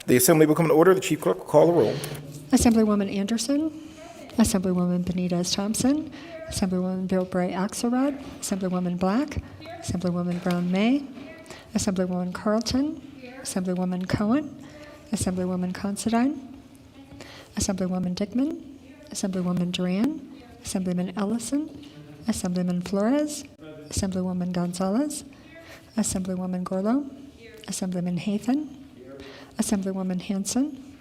The assembly will come to order. The chief clerk will call the roll. Assemblywoman Anderson, Assemblywoman Benitez Thompson, Assemblywoman Bilbray Axelrod, Assemblywoman Black, Assemblywoman Brown May, Assemblywoman Carlton, Assemblywoman Cohen, Assemblywoman Considine, Assemblywoman Dickman, Assemblywoman Duran, Assemblyman Ellison, Assemblyman Flores, Assemblywoman Gonzalez, Assemblywoman Gorlow, Assemblyman Hathan, Assemblywoman Hanson,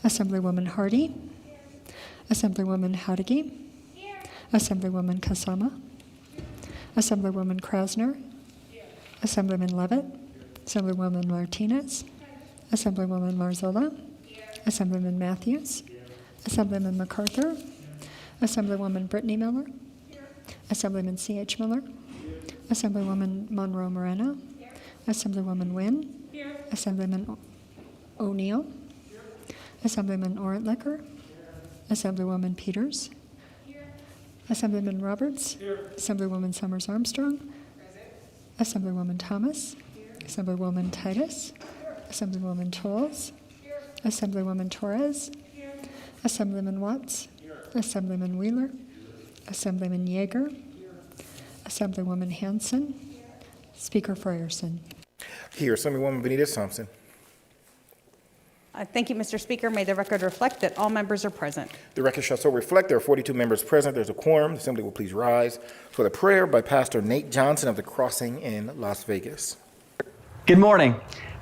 Assemblywoman Hardy, Assemblywoman Howdigi, Assemblywoman Kasama, Assemblywoman Krasner, Assemblyman Levitt, Assemblywoman Martinez, Assemblywoman Marzola, Assemblyman Matthews, Assemblyman MacArthur, Assemblywoman Brittany Miller, Assemblyman C.H. Miller, Assemblywoman Monroe Moreno, Assemblywoman Wynn, Assemblyman O'Neill, Assemblyman Orentlicker, Assemblywoman Peters, Assemblyman Roberts, Assemblywoman Summers Armstrong, Assemblywoman Thomas, Assemblywoman Titus, Assemblywoman Tolles, Assemblywoman Torres, Assemblyman Watts, Assemblyman Wheeler, Assemblyman Yeager, Assemblywoman Hanson, Speaker Frierson. Here, Assemblywoman Benitez Thompson. Thank you, Mr. Speaker. May the record reflect that all members are present. The record shall so reflect. There are 42 members present. There's a quorum. The assembly will please rise for the prayer by Pastor Nate Johnson of the Crossing in Las Vegas. Good morning.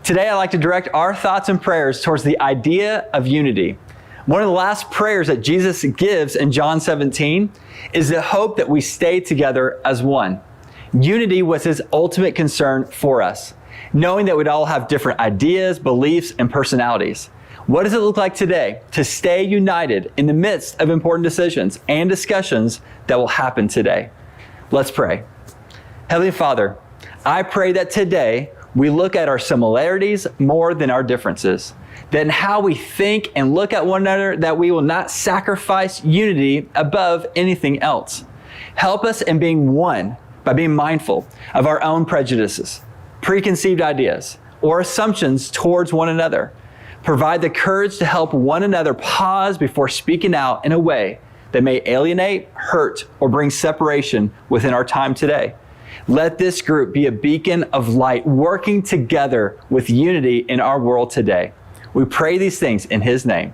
Today I'd like to direct our thoughts and prayers towards the idea of unity. One of the last prayers that Jesus gives in John 17 is the hope that we stay together as one. Unity was his ultimate concern for us, knowing that we'd all have different ideas, beliefs, and personalities. What does it look like today to stay united in the midst of important decisions and discussions that will happen today? Let's pray. Heavenly Father, I pray that today we look at our similarities more than our differences, that in how we think and look at one another, that we will not sacrifice unity above anything else. Help us in being one by being mindful of our own prejudices, preconceived ideas, or assumptions towards one another. Provide the courage to help one another pause before speaking out in a way that may alienate, hurt, or bring separation within our time today. Let this group be a beacon of light working together with unity in our world today. We pray these things in his name.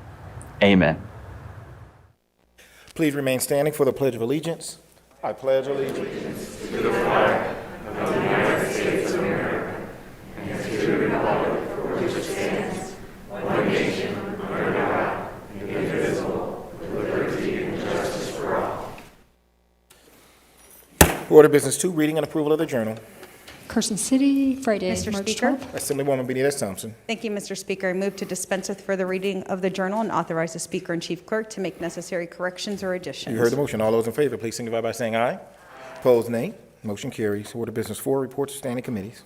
Amen. Please remain standing for the Pledge of Allegiance. I pledge allegiance to the flag of the United States of America and to the republic for which it stands, one nation, under God, indivisible, with liberty and justice for all. Order business 2, reading and approval of the journal. Carson City, Friday, Mr. March Speaker. 12th. Assemblywoman Benitez Thompson. Thank you, Mr. Speaker. I move to dispense with further reading of the journal and authorize the Speaker and Chief Clerk to make necessary corrections or additions. You heard the motion. All those in favor, please signify by saying aye. Opposed, nay. Motion carries. Order business 4, reports of standing committees.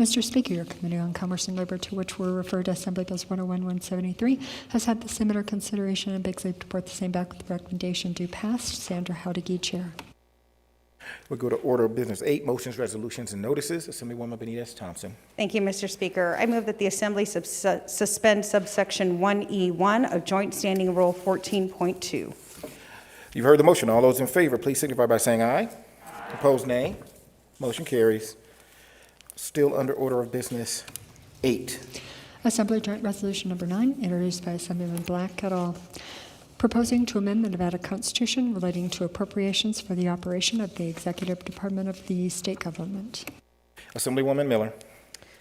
Mr. Speaker, your Committee on Commerce and Labor, to which were referred Assembly Bills 101-173, has had the similar consideration and begs leave to report the same back with the recommendation due passed. Sandra Howdigi, Chair. We'll go to order of business 8, motions, resolutions, and notices. Assemblywoman Benitez Thompson. Thank you, Mr. Speaker. I move that the Assembly suspend subsection 1E1 of Joint Standing Rule 14.2. You've heard the motion. All those in favor, please signify by saying aye. Opposed, nay. Motion carries. Still under order of business 8. Assembly Joint Resolution Number 9, introduced by Assemblyman Black et al., proposing to amend the Nevada Constitution relating to appropriations for the operation of the Executive Department of the state government. Assemblywoman Miller.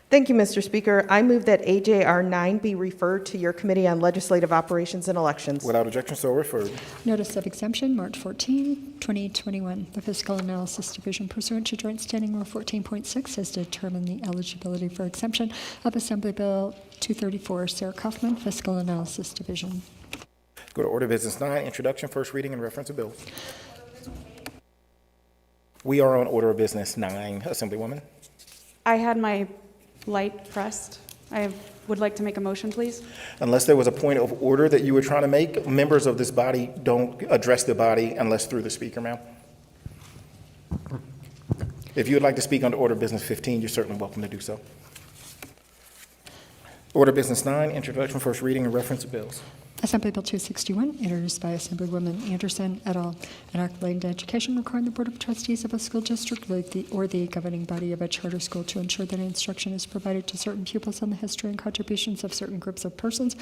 Thank you, Mr. Speaker. I move that AJR 9 be referred to your Committee on Legislative Operations and Elections. Without objection, so referred. Notice of exemption, March 14, 2021. The Fiscal Analysis Division, pursuant to Joint Standing Rule 14.6, has determined the eligibility for exemption of Assembly Bill 234. Sarah Kaufman, Fiscal Analysis Division. Go to order business 9, introduction, first reading, and reference of bills. We are on order of business 9. Assemblywoman. I had my light pressed. I would like to make a motion, please. Unless there was a point of order that you were trying to make, members of this body don't address the body unless through the speaker, ma'am. If you would like to speak under order of business 15, you're certainly welcome to do so. Order Business 9, Introduction, First Reading, and Reference to Bills. Assembly Bill 261, introduced by Assemblywoman Anderson et al., an act relating to education requiring the Board of Trustees of a school district or the governing body of a charter school to ensure that instruction is provided to certain pupils on the history and contributions of certain groups of persons,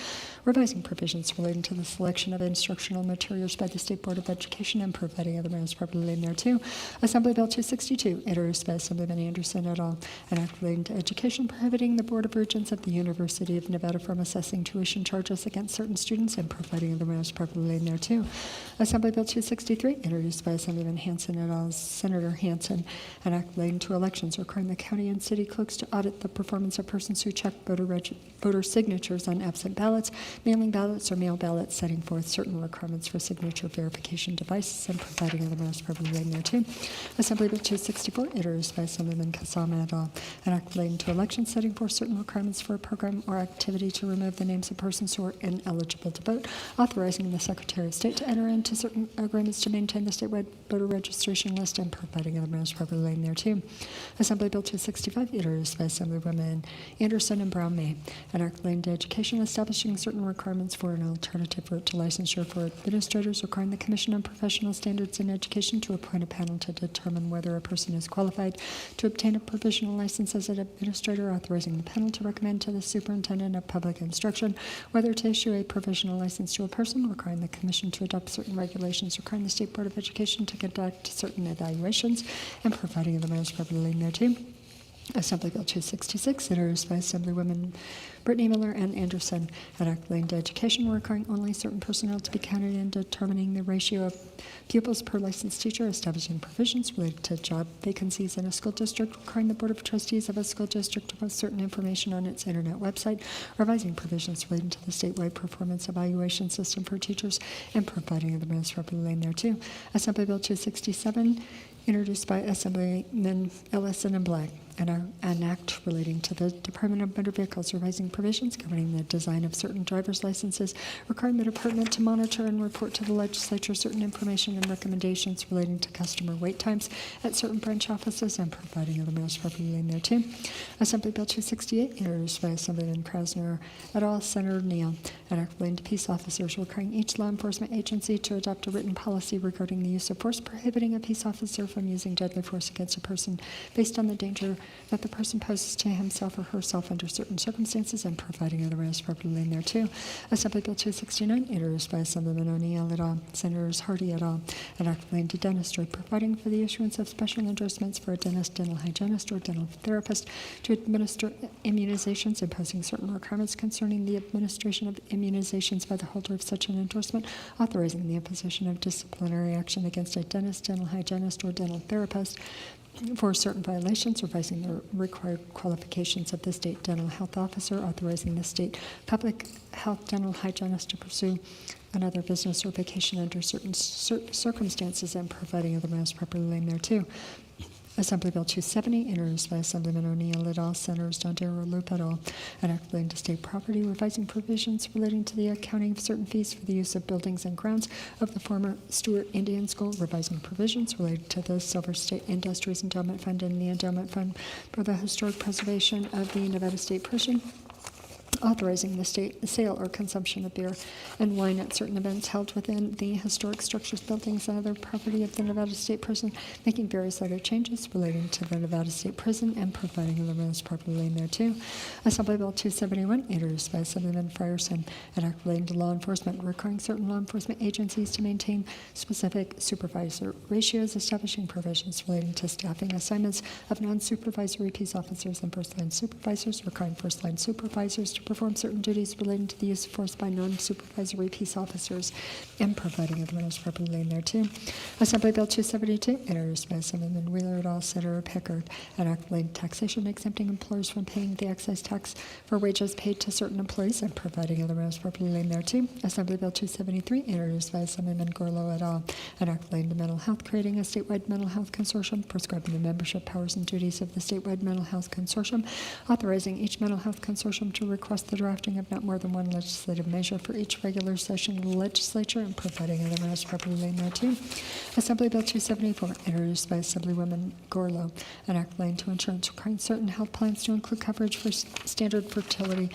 revising provisions relating to the selection of instructional materials by the State Board of Education and providing other matters properly laid thereto. Assembly Bill 262, introduced by Assemblyman Anderson et al., an act relating to education prohibiting the Board of Regents of the University of Nevada from assessing tuition charges against certain students and providing other matters properly laid thereto. Assembly Bill 263, introduced by Assemblyman Hanson et al., Senator Hanson, an act relating to elections requiring the county and city clerks to audit the performance of persons who check voter signatures on absent ballots, mailing ballots, or mail ballots, setting forth certain requirements for signature verification devices and providing other matters properly laid thereto. Assembly Bill 264, introduced by Assemblyman Kasama et al., an act relating to elections setting forth certain requirements for a program or activity to remove the names of persons who are ineligible to vote, authorizing the Secretary of State to enter into certain agreements to maintain the statewide voter registration list and providing other matters properly laid thereto. Assembly Bill 265, introduced by Assemblywomen Anderson and Brown May, an act relating to education establishing certain requirements for an alternative route to licensure for administrators, requiring the Commission on Professional Standards in Education to appoint a panel to determine whether a person is qualified to obtain a provisional license as an administrator, authorizing the panel to recommend to the Superintendent of Public Instruction whether to issue a provisional license to a person, requiring the Commission to adopt certain regulations requiring the State Board of Education to conduct certain evaluations, and providing the matters properly laid thereto. Assembly Bill 266, introduced by Assemblywomen Brittany Miller and Anderson, an act relating to education requiring only certain personnel to be counted in determining the ratio of pupils per licensed teacher, establishing provisions related to job vacancies in a school district, requiring the Board of Trustees of a school district to post certain information on its internet website, revising provisions relating to the statewide performance evaluation system for teachers, and providing the matters properly laid thereto. Assembly Bill 267, introduced by Assemblyman Ellison and Black, an act relating to the Department of Motor Vehicles, revising provisions governing the design of certain driver's licenses, requiring the department to monitor and report to the legislature certain information and recommendations relating to customer wait times at certain branch offices, and providing other matters properly laid thereto. Assembly Bill 268, introduced by Assemblyman Krasner et al., Senator Neal, an act relating to peace officers, requiring each law enforcement agency to adopt a written policy regarding the use of force, prohibiting a peace officer from using deadly force against a person based on the danger that the person poses to himself or herself under certain circumstances, and providing other matters properly laid thereto. Assembly Bill 269, introduced by Assemblyman O'Neill et al., Senators Hardy et al., an act relating to dentistry, providing for the issuance of special endorsements for a dentist, dental hygienist, or dental therapist to administer immunizations, imposing certain requirements concerning the administration of immunizations by the holder of such an endorsement, authorizing the imposition of disciplinary action against a dentist, dental hygienist, or dental therapist for certain violations, revising the required qualifications of the state dental health officer, authorizing the state public health dental hygienist to pursue another business or vacation under certain circumstances, and providing other matters properly laid thereto. Assembly Bill 270, introduced by Assemblyman O'Neill et al., Senators Dondero, Loop et al., an act relating to state property, revising provisions relating to the accounting of certain fees for the use of buildings and grounds of the former Stewart Indian School, revising provisions related to the Silver State Industries Endowment Fund and the Endowment Fund for the historic preservation of the Nevada State Prison, authorizing the sale or consumption of beer and wine at certain events held within the historic structures, buildings, and other property of the Nevada State Prison, making various other changes relating to the Nevada State Prison, and providing other matters properly laid thereto. Assembly Bill 271, introduced by Assemblyman Frierson, an act relating to law enforcement, requiring certain law enforcement agencies to maintain specific supervisor ratios, establishing provisions relating to staffing assignments of non-supervisory peace officers and first-line supervisors, requiring first-line supervisors to perform certain duties relating to the use of force by non-supervisory peace officers, and providing other matters properly laid thereto. Assembly Bill 272, introduced by Assemblyman Wheeler et al., Senator Pickard, an act relating to taxation exempting employers from paying the excise tax for wages paid to certain employees, and providing other matters properly laid thereto. Assembly Bill 273, introduced by Assemblyman Gorlow et al., an act relating to mental health, creating a statewide mental health consortium, prescribing the membership powers and duties of the statewide mental health consortium, authorizing each mental health consortium to request the drafting of not more than one legislative measure for each regular session of the legislature, and providing other matters properly laid thereto. Assembly Bill 274, introduced by Assemblywoman Gorlow, an act relating to insurance requiring certain health plans to include coverage for standard fertility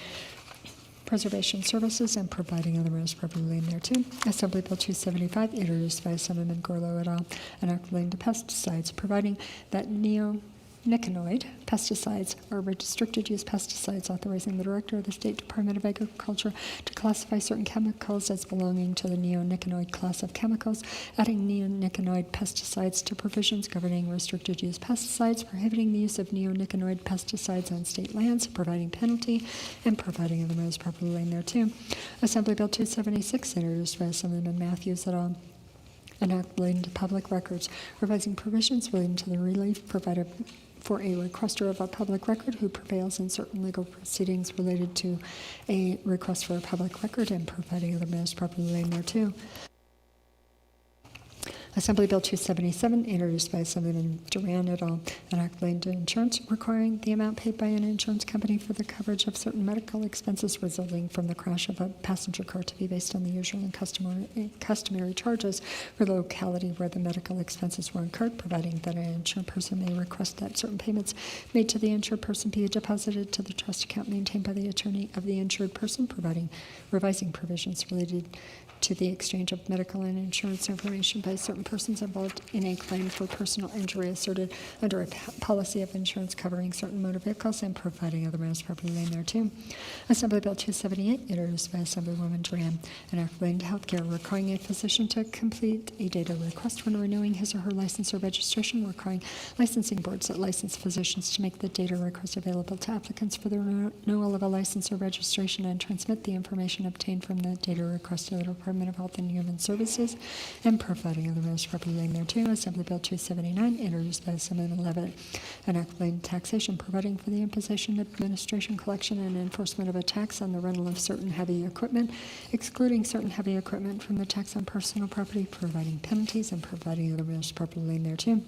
Preservation Services, and providing other matters properly named thereto. Assembly Bill 275, introduced by Assemblyman Gorlo et al., an act relating to pesticides, providing that neonicotinoid pesticides are restricted use pesticides, authorizing the Director of the State Department of Agriculture to classify certain chemicals as belonging to the neonicotinoid class of chemicals, adding neonicotinoid pesticides to provisions governing restricted use pesticides, prohibiting the use of neonicotinoid pesticides on state lands, providing penalty, and providing other matters properly named thereto. Assembly Bill 276, introduced by Assemblyman Matthews et al., an act relating to public records, revising provisions relating to the relief provided for a requester of a public record who prevails in certain legal proceedings related to a request for a public record, and providing other matters properly named thereto. Assembly Bill 277, introduced by Assemblyman Duran et al., an act relating to insurance, requiring the amount paid by an insurance company for the coverage of certain medical expenses resulting from the crash of a passenger car to be based on the usual and customary charges for the locality where the medical expenses were incurred, providing that an insured person may request that certain payments made to the insured person be deposited to the trust account maintained by the attorney of the insured person, providing revising provisions related to the exchange of medical and insurance information by certain persons involved in a claim for personal injury asserted under a policy of insurance covering certain motor vehicles, and providing other matters properly named thereto. Assembly Bill 278, introduced by Assemblywoman Duran, an act relating to healthcare, requiring a physician to complete a data request when renewing his or her license or registration, requiring licensing boards that license physicians to make the data request available to applicants for the renewal of a license or registration, and transmit the information obtained from the data request to the Department of Health and Human Services, and providing other matters properly named thereto. Assembly Bill 279, introduced by Assemblyman Levitt, an act relating to taxation, providing for the imposition, administration, collection, and enforcement of a tax on the rental of certain heavy equipment, excluding certain heavy equipment from the tax on personal property, providing penalties, and providing other matters properly named thereto.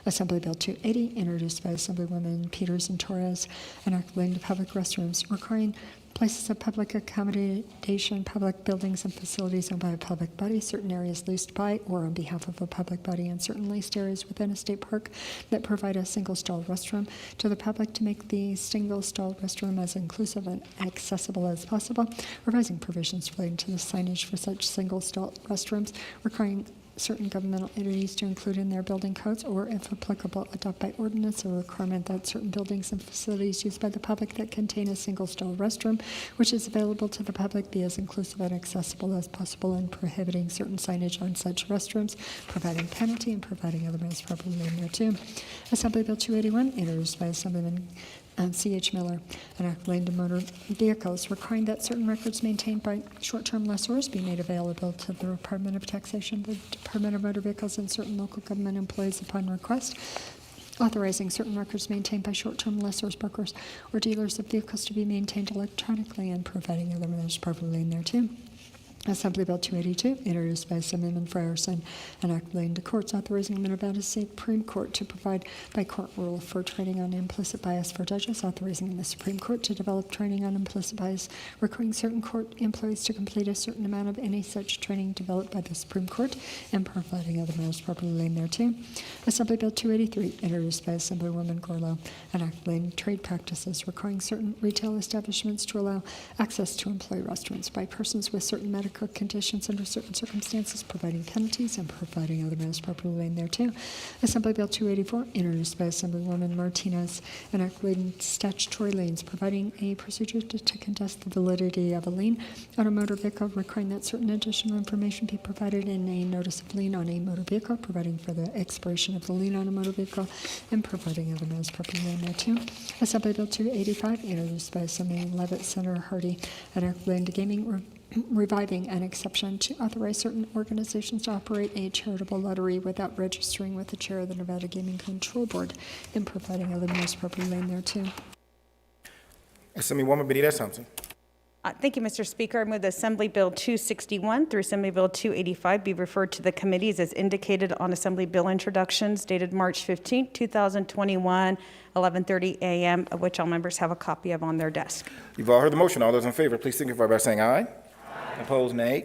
Assembly Bill 280, introduced by Assemblywomen Peters and Torres, an act relating to public restrooms, requiring places of public accommodation, public buildings and facilities owned by a public body, certain areas leased by or on behalf of a public body, and certain leased areas within a state park that provide a single-stall restroom to the public, to make the single-stall restroom as inclusive and accessible as possible, revising provisions relating to the signage for such single-stall restrooms, requiring certain governmental entities to include in their building codes, or, if applicable, adopt by ordinance a requirement that certain buildings and facilities used by the public that contain a single-stall restroom, which is available to the public, be as inclusive and accessible as possible, and prohibiting certain signage on such restrooms, providing penalty, and providing other matters properly named thereto. Assembly Bill 281, introduced by Assemblyman C.H. Miller, an act relating to motor vehicles, requiring that certain records maintained by short-term lessors be made available to the Department of Taxation, the Department of Motor Vehicles, and certain local government employees upon request, authorizing certain records maintained by short-term lessors, brokers, or dealers of vehicles to be maintained electronically, and providing other matters properly named thereto. Assembly Bill 282, introduced by Assemblyman Frierson, an act relating to courts, authorizing the Nevada Supreme Court to provide by court rule for training on implicit bias for judges, authorizing the Supreme Court to develop training on implicit bias, requiring certain court employees to complete a certain amount of any such training developed by the Supreme Court, and providing other matters properly named thereto. Assembly Bill 283, introduced by Assemblywoman Gorlo, an act relating to trade practices, requiring certain retail establishments to allow access to employee restrooms by persons with certain medical conditions under certain circumstances, providing penalties, and providing other matters properly named thereto. Assembly Bill 284, introduced by Assemblywoman Martinez, an act relating to statutory liens, providing a procedure to contest the validity of a lien on a motor vehicle, requiring that certain additional information be provided in a notice of lien on a motor vehicle, providing for the expiration of the lien on a motor vehicle, and providing other matters properly named thereto. Assembly Bill 285, introduced by Assemblyman Levitt, Senator Hardy, an act relating to gaming, reviving an exception to authorize certain organizations to operate a charitable lottery without registering with the chair of the Nevada Gaming Control Board, and providing other matters properly named thereto. Assemblywoman Benita Thompson. Thank you, Mr. Speaker. I move that Assembly Bill 261 through Assembly Bill 285 be referred to the committees as indicated on Assembly Bill introductions dated March 15, 2021, 11:30 a.m., of which all members have a copy of on their desk. You've all heard the motion. All those in favor, please signify by saying aye. Opposed, nay.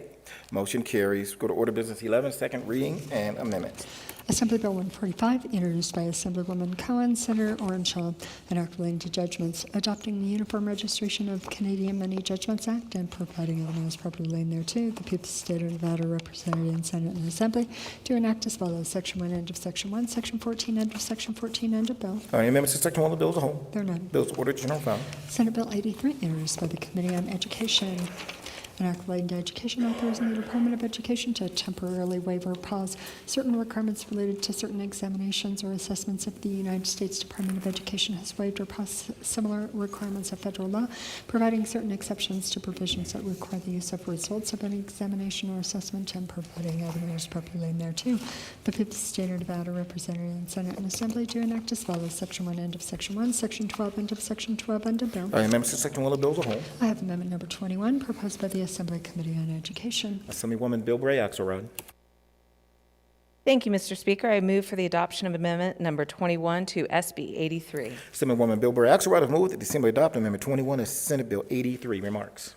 Motion carries. Go to order business 11, second reading and amendments. Assembly Bill 145, introduced by Assemblywoman Cohen, Senator Orenshaw, an act relating to judgments, adopting the Uniform Registration of Canadian Money Judgments Act and providing otherwise properly laid thereto. The people of the state of Nevada, represented in Senate and Assembly, to enact as follows. Section 1, end of Section 1, Section 14, end of Section 14, end of bill. Are any amendments to Section 1 of the bill as a whole? There are none. Bills ordered to general file. Senate Bill 83, introduced by the Committee on Education. An act relating to education, authorizing the Department of Education to temporarily waive or pause certain requirements related to certain examinations or assessments if the United States Department of Education has waived or paused similar requirements of federal law, providing certain exceptions to provisions that require the use of results of an examination or assessment, and providing other measures properly laid thereto. The people of the state of Nevada, represented in Senate and Assembly, to enact as follows. Section 1, end of Section 1, Section 12, end of Section 12, end of bill. Are any amendments to Section 1 of the bill as a whole? I have amendment number 21, proposed by the Assembly Committee on Education. Assemblywoman Bilbray Axelrod. Thank you, Mr. Speaker. I move for the adoption of amendment number 21 to SB 83. Assemblywoman Bilbray Axelrod has moved that the Assembly adopt Amendment 21 to Senate Bill 83. Remarks.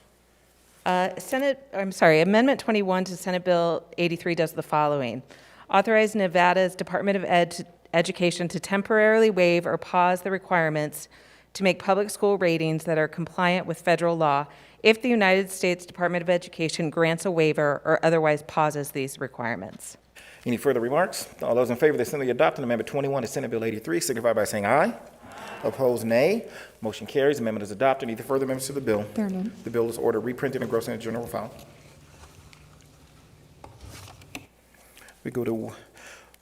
Amendment 21 to Senate Bill 83 does the following. Authorize Nevada's Department of Education to temporarily waive or pause the requirements to make public school ratings that are compliant with federal law if the United States Department of Education grants a waiver or otherwise pauses these requirements. Any further remarks? All those in favor of the Assembly adopting Amendment 21 to Senate Bill 83 signify by saying aye. Opposed, nay. Motion carries. Amendment is adopted. Any further amendments to the bill? There are none. The bill is ordered reprinted and engrossed in the general file. We go to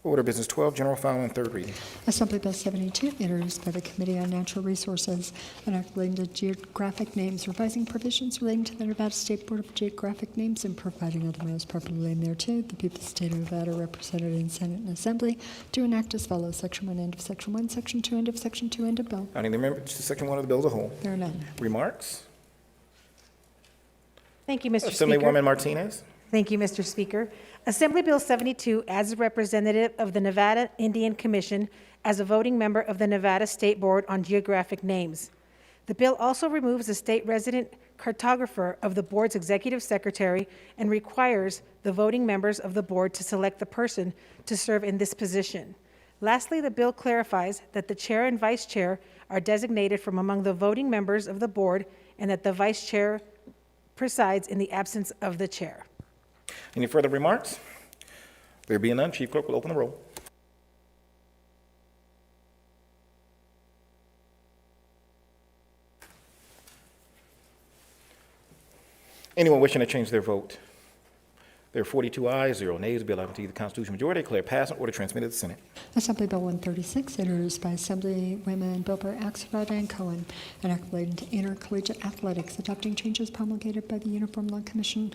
Order Business 12, General File on third reading. Assembly Bill 72, introduced by the Committee on Natural Resources, an act relating to geographic names, revising provisions relating to the Nevada State Board of Geographic Names and providing other measures properly laid thereto. The people of the state of Nevada, represented in Senate and Assembly, to enact as follows. Section 1, end of Section 1, Section 2, end of Section 2, end of bill. Any amendments to Section 1 of the bill as a whole? There are none. Remarks? Thank you, Mr. Speaker. Assemblywoman Martinez. Thank you, Mr. Speaker. Assembly Bill 72, as a representative of the Nevada Indian Commission, as a voting member of the Nevada State Board on Geographic Names. The bill also removes the state resident cartographer of the board's executive secretary and requires the voting members of the board to select the person to serve in this position. Lastly, the bill clarifies that the chair and vice chair are designated from among the voting members of the board and that the vice chair presides in the absence of the chair. Any further remarks? There being none, Chief Clerk will open the roll. Anyone wishing to change their vote? There are 42 ayes, 0 nays. Bill 11 to the Constitutional majority declare passed and order transmitted to the Senate. Assembly Bill 136, introduced by Assemblywomen Bilber, Axelrod, and Cohen, an act relating to intercollegiate athletics, adopting changes promulgated by the Uniform Law Commission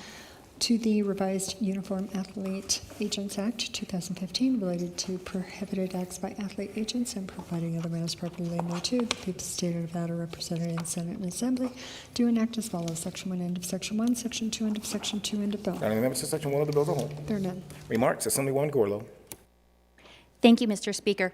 to the revised Uniform Athlete Agents Act 2015 related to prohibited acts by athlete agents and providing other matters properly laid thereto. The people of the state of Nevada, represented in Senate and Assembly, do enact as follows. Section 1, end of Section 1, Section 2, end of Section 2, end of bill. Any amendments to Section 1 of the bill as a whole? There are none. Remarks? Assemblywoman Gorlow. Thank you, Mr. Speaker.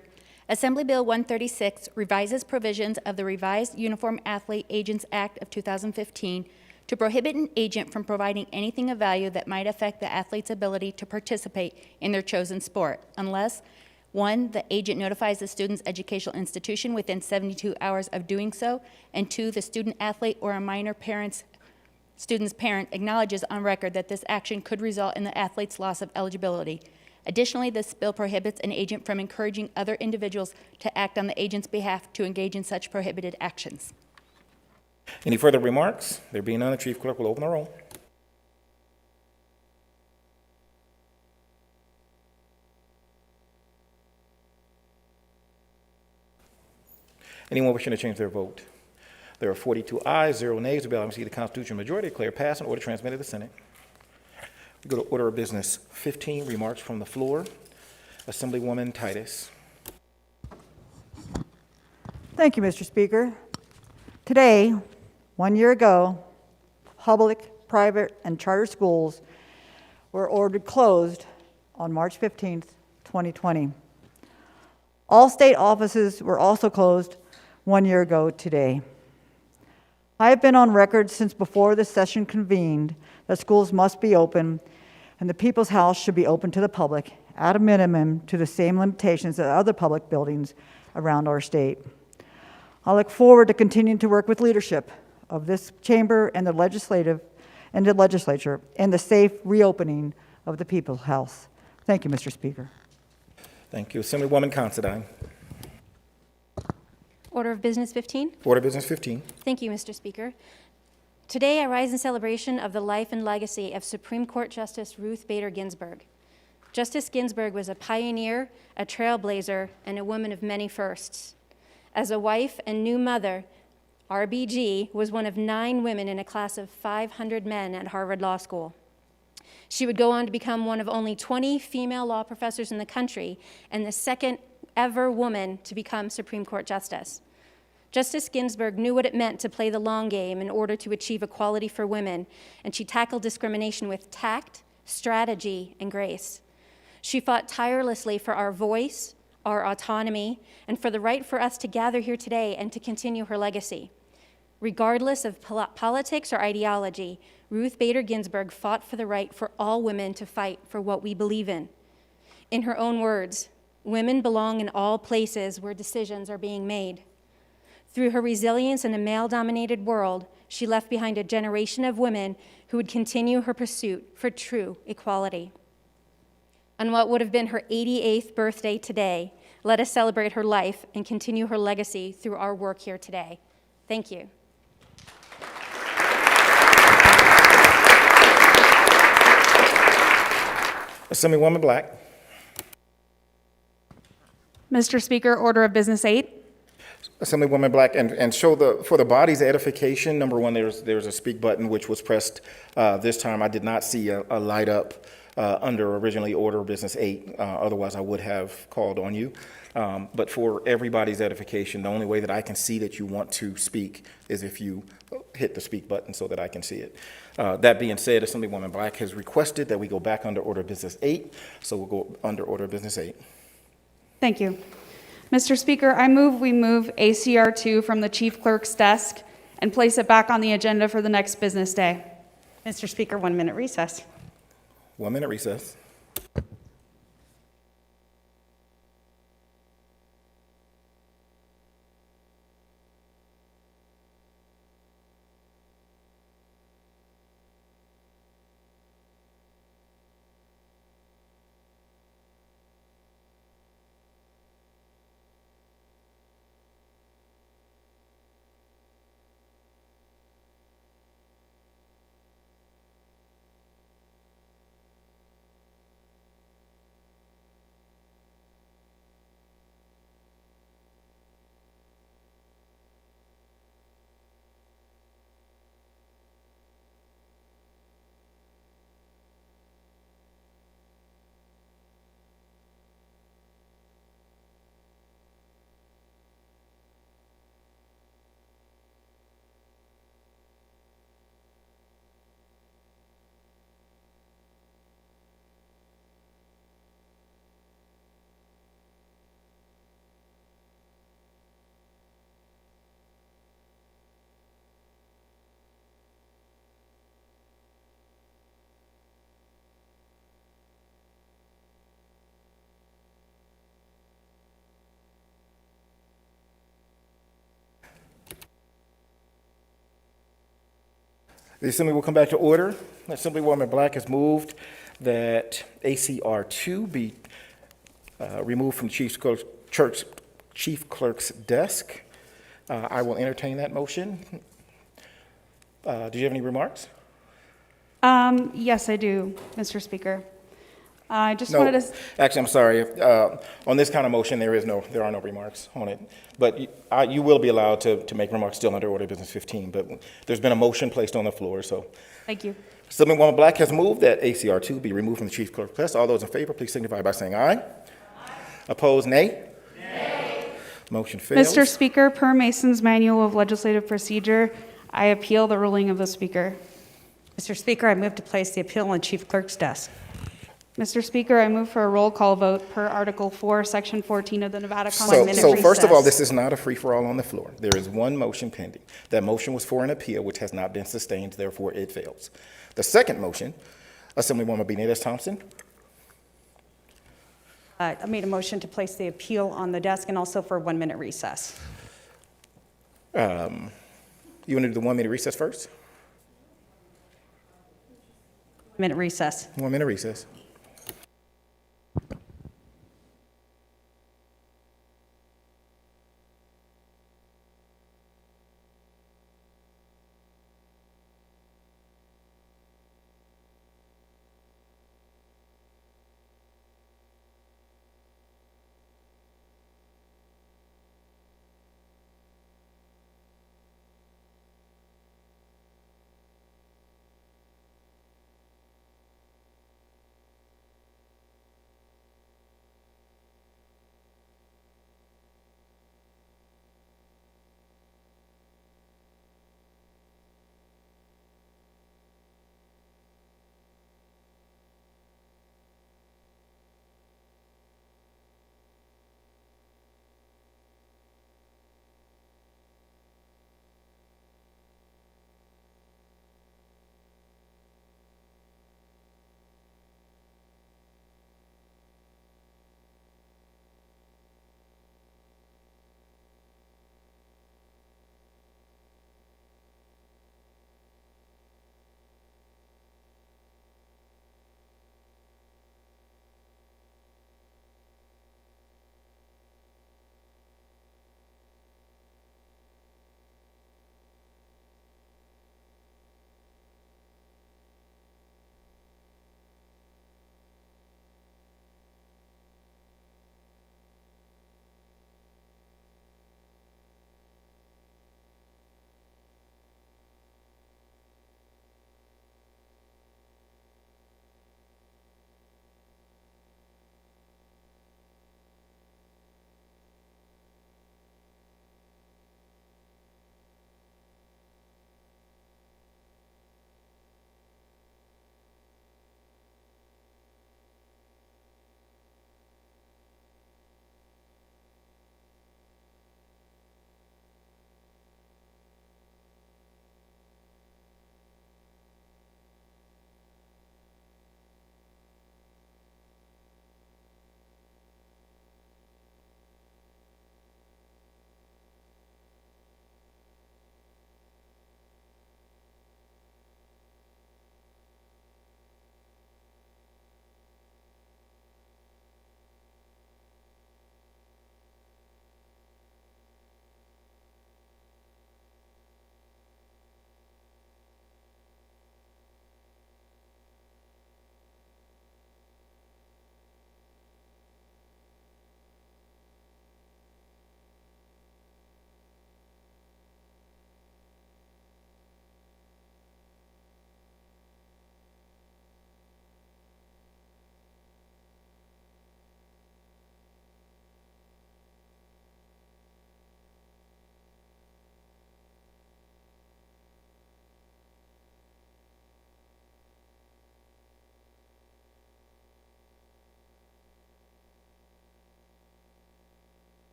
Assembly Bill 136 revises provisions of the revised Uniform Athlete Agents Act of 2015 to prohibit an agent from providing anything of value that might affect the athlete's ability to participate in their chosen sport, unless, 1, the agent notifies the student's educational institution within 72 hours of doing so, and 2, the student athlete or a minor student's parent acknowledges on record that this action could result in the athlete's loss of eligibility. Additionally, this bill prohibits an agent from encouraging other individuals to act on the agent's behalf to engage in such prohibited actions. Any further remarks? There being none, the Chief Clerk will open the roll. Anyone wishing to change their vote? There are 42 ayes, 0 nays. The bill having received the Constitutional majority declare passed and order transmitted to the Senate. We go to Order of Business 15, remarks from the floor. Assemblywoman Titus. Thank you, Mr. Speaker. Today, 1 year ago, public, private, and charter schools were ordered closed on March 15th, 2020. All state offices were also closed 1 year ago today. I have been on record since before the session convened that schools must be open and the People's House should be open to the public at a minimum to the same limitations as other public buildings around our state. I look forward to continuing to work with leadership of this chamber and the legislature in the safe reopening of the People's House. Thank you, Mr. Speaker. Thank you. Assemblywoman Considine. Order of Business 15. Order of Business 15. Thank you, Mr. Speaker. Today I rise in celebration of the life and legacy of Supreme Court Justice Ruth Bader Ginsburg. Justice Ginsburg was a pioneer, a trailblazer, and a woman of many firsts. As a wife and new mother, RBG was one of 9 women in a class of 500 men at Harvard Law School. She would go on to become one of only 20 female law professors in the country and the second ever woman to become Supreme Court Justice. Justice Ginsburg knew what it meant to play the long game in order to achieve equality for women, and she tackled discrimination with tact, strategy, and grace. She fought tirelessly for our voice, our autonomy, and for the right for us to gather here today and to continue her legacy. Regardless of politics or ideology, Ruth Bader Ginsburg fought for the right for all women to fight for what we believe in. In her own words, women belong in all places where decisions are being made. Through her resilience in a male-dominated world, she left behind a generation of women who would continue her pursuit for true equality. On what would have been her 88th birthday today, let us celebrate her life and continue her legacy through our work here today. Thank you. Assemblywoman Black. Mr. Speaker, Order of Business 8. Assemblywoman Black, and for the body's edification, number one, there's a speak button which was pressed this time. I did not see a light up under originally Order of Business 8. Otherwise, I would have called on you. But for everybody's edification, the only way that I can see that you want to speak is if you hit the speak button so that I can see it. That being said, Assemblywoman Black has requested that we go back under Order of Business 8, so we'll go under Order of Business 8. Thank you. Mr. Speaker, I move we move ACR 2 from the Chief Clerk's desk and place it back on the agenda for the next business day. Mr. Speaker, 1 minute recess. 1 minute recess. The Assembly will come back to order. Assemblywoman Black has moved that ACR 2 be removed from the Chief Clerk's desk. I will entertain that motion. Do you have any remarks? Yes, I do, Mr. Speaker. I just wanted to... Actually, I'm sorry. On this kind of motion, there are no remarks on it. But you will be allowed to make remarks still under Order of Business 15. But there's been a motion placed on the floor, so. Thank you. Assemblywoman Black has moved that ACR 2 be removed from the Chief Clerk's desk. All those in favor, please signify by saying aye. Aye. Opposed, nay? Nay. Motion fails. Mr. Speaker, per Mason's Manual of Legislative Procedure, I appeal the ruling of the Speaker. Mr. Speaker, I move to place the appeal on the Chief Clerk's desk. Mr. Speaker, I move for a roll call vote per Article 4, Section 14 of the Nevada So Constitution. first of all, this is not a free-for-all on the floor. There is one motion pending. That motion was for an appeal, which has not been sustained, therefore it fails. The second motion, Assemblywoman Benitez-Thompson. I made a motion to place the appeal on the desk and also for a 1-minute recess. You want to do the 1-minute recess first? Minute recess. 1-minute recess.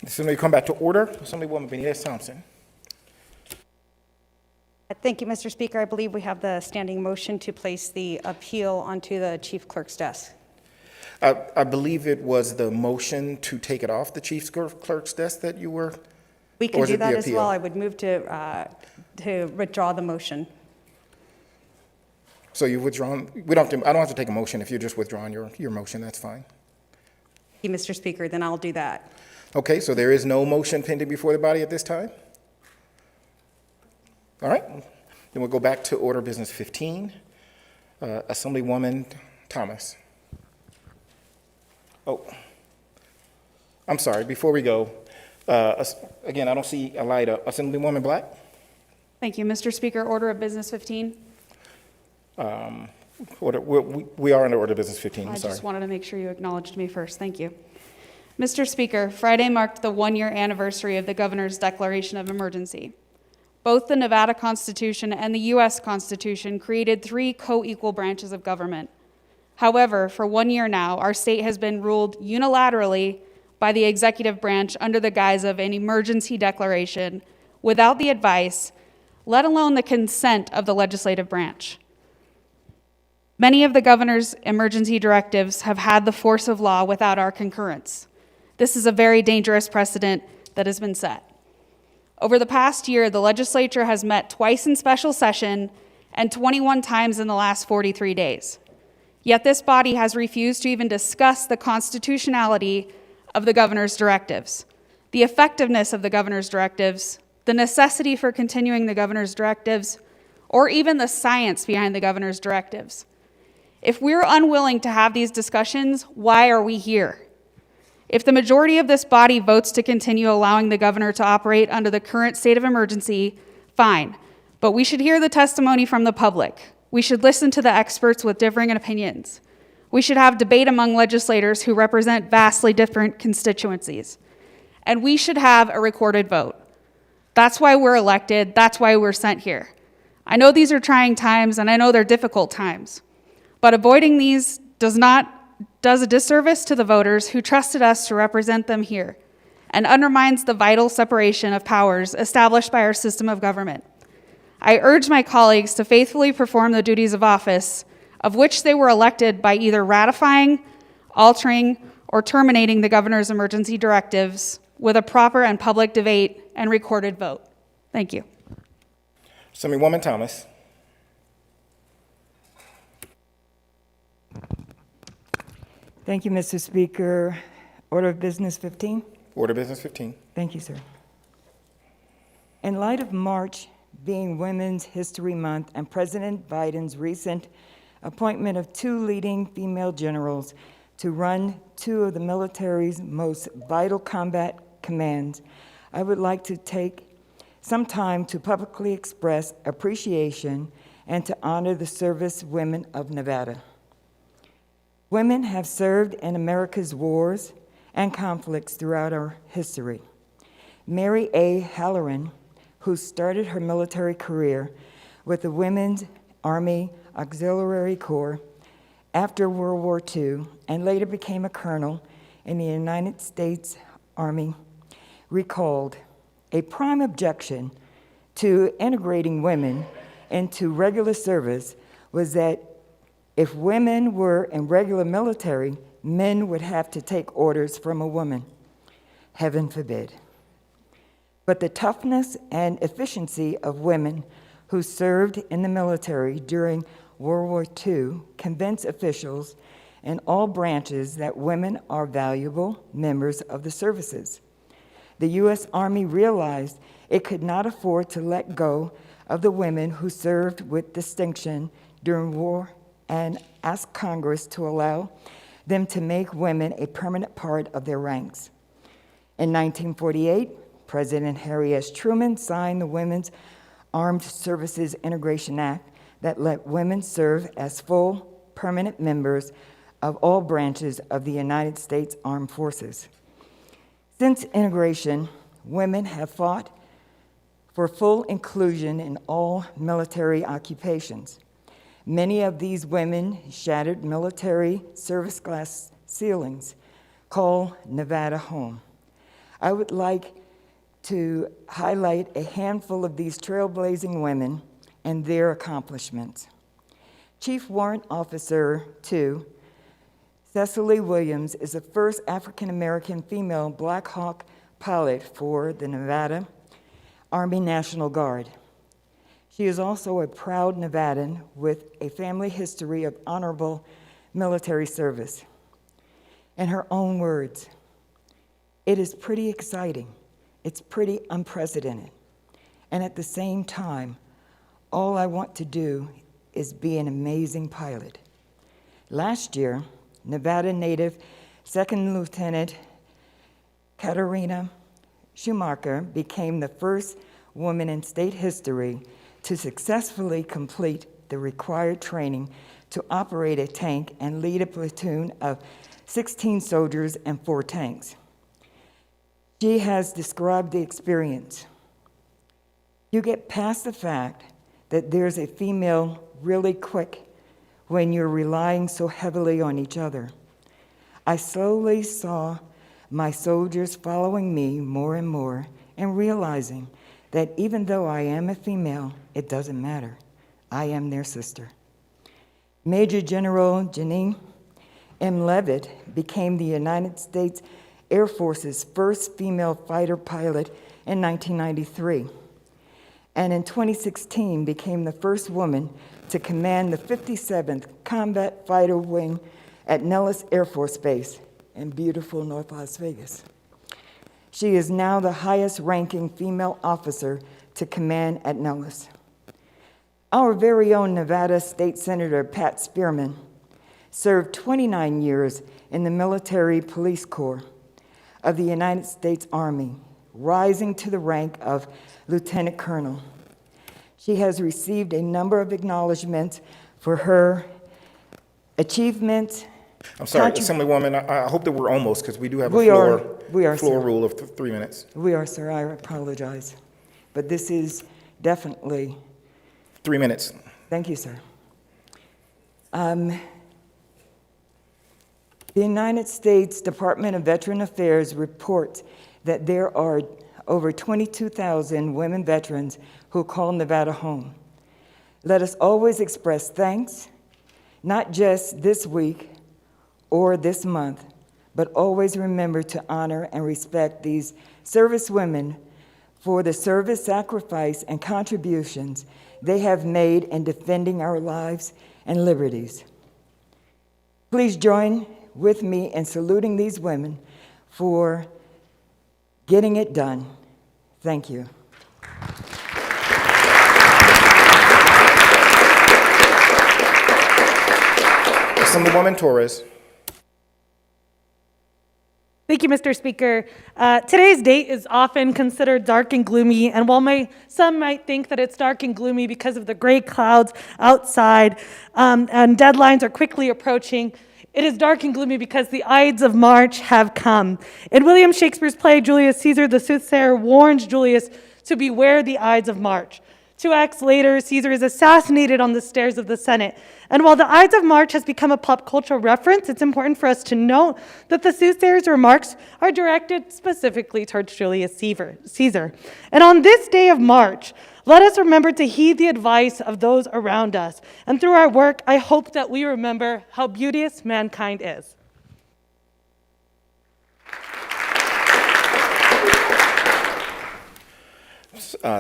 Assembly come back to order. Assemblywoman Benitez Thompson. Thank you, Mr. Speaker. I believe we have the standing motion to place the appeal onto the chief clerk's desk. I believe it was the motion to take it off the chief clerk's desk that you were. We Or can is do it the that as appeal? well. I would move to withdraw the motion. So you've withdrawn. We don't. I don't have to take a motion if you're just withdrawing your motion. That's fine. Thank you, Mr. Speaker. Then I'll do that. Okay. So there is no motion pending before the body at this time. All right. Then we'll go back to order business 15. Assemblywoman Thomas. Oh, I'm sorry. Before we go, again, I don't see a light up. Assemblywoman Black? Thank you, Mr. Speaker. Order of Business 15. We are under order business 15. I'm I sorry. just wanted to make sure you acknowledged me first. Thank you. Mr. Speaker, Friday marked the one-year anniversary of the governor's declaration of emergency. Both the Nevada Constitution and the U.S. Constitution created 3 co-equal branches of government. However, for 1 year now, our state has been ruled unilaterally by the executive branch under the guise of an emergency declaration without the advice, let alone the consent of the legislative branch. Many of the governor's emergency directives have had the force of law without our concurrence. This is a very dangerous precedent that has been set. Over the past year, the legislature has met twice in special session and 21 times in the last 43 days. Yet this body has refused to even discuss the constitutionality of the governor's directives, the effectiveness of the governor's directives, the necessity for continuing the governor's directives, or even the science behind the governor's directives. If we're unwilling to have these discussions, why are we here? If the majority of this body votes to continue allowing the governor to operate under the current state of emergency, fine, but we should hear the testimony from the public. We should listen to the experts with differing opinions. We should have debate among legislators who represent vastly different constituencies. And we should have a recorded vote. That's why we're elected. That's why we're sent here. I know these are trying times, and I know they're difficult times. But avoiding these does a disservice to the voters who trusted us to represent them here, and undermines the vital separation of powers established by our system of government. I urge my colleagues to faithfully perform the duties of office of which they were elected by either ratifying, altering, or terminating the governor's emergency directives with a proper and public debate and recorded vote. Thank you. Assemblywoman Thomas. Thank you, Mr. Speaker. Order of Business 15. Order business 15. Thank you, sir. In light of March being Women's History Month and President Biden's recent appointment of 2 leading female generals to run 2 of the military's most vital combat commands, I would like to take some time to publicly express appreciation and to honor the service women of Nevada. Women have served in America's wars and conflicts throughout our history. Mary A. Halloran, who started her military career with the Women's Army Auxiliary Corps after World War II and later became a colonel in the United States Army, recalled, a prime objection to integrating women into regular service was that if women were in regular military, men would have to take orders from a woman. Heaven forbid. But the toughness and efficiency of women who served in the military during World War II convinced officials in all branches that women are valuable members of the services. The U.S. Army realized it could not afford to let go of the women who served with distinction during war and asked Congress to allow them to make women a permanent part of their ranks. In 1948, President Harry S. Truman signed the Women's Armed Services Integration Act that let women serve as full, permanent members of all branches of the United States Armed Forces. Since integration, women have fought for full inclusion in all military occupations. Many of these women shattered military service glass ceilings, call Nevada home. I would like to highlight a handful of these trailblazing women and their accomplishments. Chief Warrant Officer 2, Cecily Williams, is the first African-American female Black Hawk pilot for the Nevada Army National Guard. She is also a proud Nevadan with a family history of honorable military service. In her own words, "It is pretty exciting. It's pretty unprecedented. And at the same time, all I want to do is be an amazing pilot." Last year, Nevada native Second Lieutenant Katarina Schumacher became the first woman in state history to successfully complete the required training to operate a tank and lead a platoon of 16 soldiers and 4 tanks. She has described the experience. You get past the fact that there's a female really quick when you're relying so heavily on each other. I slowly saw my soldiers following me more and more and realizing that even though I am a female, it doesn't matter. I am their sister. Major General Janine M. Levitt became the United States Air Force's first female fighter pilot in 1993, and in 2016 became the first woman to command the 57th Combat Fighter Wing at Nellis Air Force Base in beautiful North Las Vegas. She is now the highest-ranking female officer to command at Nellis. Our very own Nevada State Senator Pat Spearman served 29 years in the Military Police Corps of the United States Army, rising to the rank of Lieutenant Colonel. She has received a number of acknowledgments for her achievements. I'm sorry, Assemblywoman, I hope that we're almost, because we do have a floor sir. rule of 3 minutes. We are, sir. I apologize. But this is definitely... 3 minutes. Thank you, sir. The United States Department of Veteran Affairs reports that there are over 22,000 women veterans who call Nevada home. Let us always express thanks, not just this week or this month, but always remember to honor and respect these service women for the service, sacrifice, and contributions they have made in defending our lives and liberties. Please join with me in saluting these women for getting it done. Thank you. Assemblywoman Torres. Thank you, Mr. Speaker. Today's date is often considered dark and gloomy, and while some might think that it's dark and gloomy because of the gray clouds outside and deadlines are quickly approaching, it is dark and gloomy because the Ides of March have come. In William Shakespeare's play, Julius Caesar, the soothsayer warns Julius to beware the Ides of March. 2 acts later, Caesar is assassinated on the stairs of the Senate. And while the Ides of March has become a pop culture reference, it's important for us to note that the soothsayer's remarks are directed specifically towards Julius Caesar. And on this day of March, let us remember to heed the advice of those around us. And through our work, I hope that we remember how beauteous mankind is.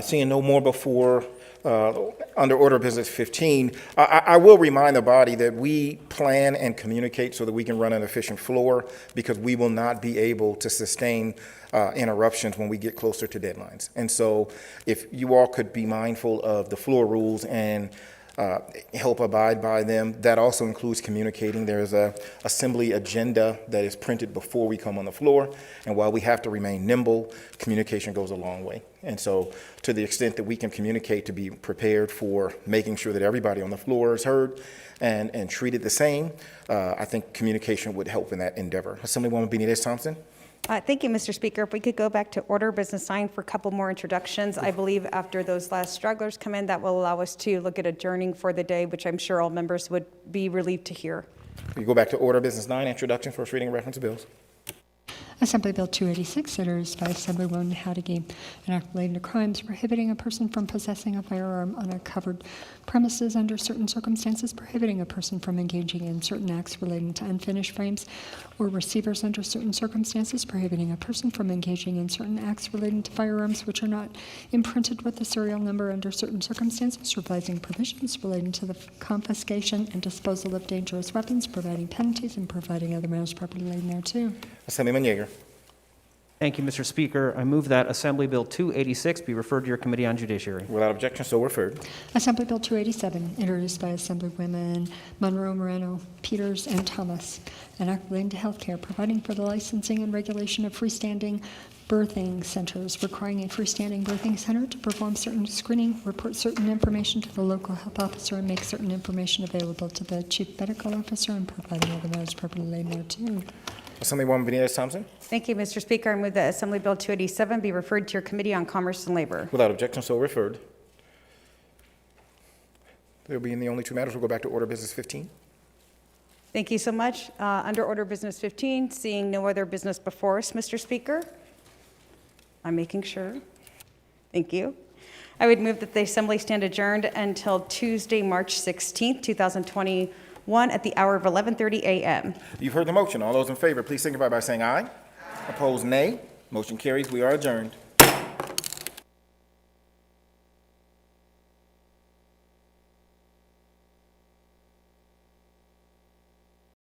Seeing no more before under order of business 15, I will remind the body that we plan and communicate so that we can run an efficient floor, because we will not be able to sustain interruptions when we get closer to deadlines. And so if you all could be mindful of the floor rules and help abide by them. That also includes communicating. There's a assembly agenda that is printed before we come on the floor, and while we have to remain nimble, communication goes a long way. And so to the extent that we can communicate to be prepared for making sure that everybody on the floor is heard and treated the same, I think communication would help in that endeavor. Assemblywoman Benitez-Thompson. Thank you, Mr. Speaker. If we could go back to order business 9 for a couple more introductions. I believe after those last stragglers come in, that will allow us to look at adjourning for the day, which I'm sure all members would be relieved to hear. We go back to order business 9, introduction, first reading, reference bills. Assembly Bill 286, introduced by Assemblywoman Hattigi, an act relating to crimes prohibiting a person from possessing a firearm on a covered premises under certain circumstances, prohibiting a person from engaging in certain acts relating to unfinished frames or receivers under certain circumstances, prohibiting a person from engaging in certain acts relating to firearms which are not imprinted with the serial number under certain circumstances, revising provisions relating to the confiscation and disposal of dangerous weapons, providing penalties, and providing other matters properly laid thereto. Assemblyman Yeager. Thank you, Mr. Speaker. I move that Assembly Bill 286 be referred to your Committee on Judiciary. Without objection, so referred. Assembly Bill 287, introduced by Assemblywomen Monroe, Moreno, Peters, and Thomas, an act relating to health care, providing for the licensing and regulation of freestanding birthing centers, requiring a freestanding birthing center to perform certain screening, report certain information to the local health officer, and make certain information available to the chief medical officer, and providing other matters properly laid thereto. Assemblywoman Benitez-Thompson. Thank you, Mr. Speaker. I move that Assembly Bill 287 be referred to your Committee on Commerce and Labor. Without objection, so referred. There being the only two matters, we'll go back to order business 15. Thank you so much. Under Order Business 15, seeing no other business before us, Mr. Speaker. I'm making sure. Thank you. I would move that the Assembly stand adjourned until Tuesday, March 16th, 2021 at the hour of 11:30 a.m. You've heard the motion. All those in favor, please signify by saying aye. Opposed, nay. Motion carries. We are adjourned.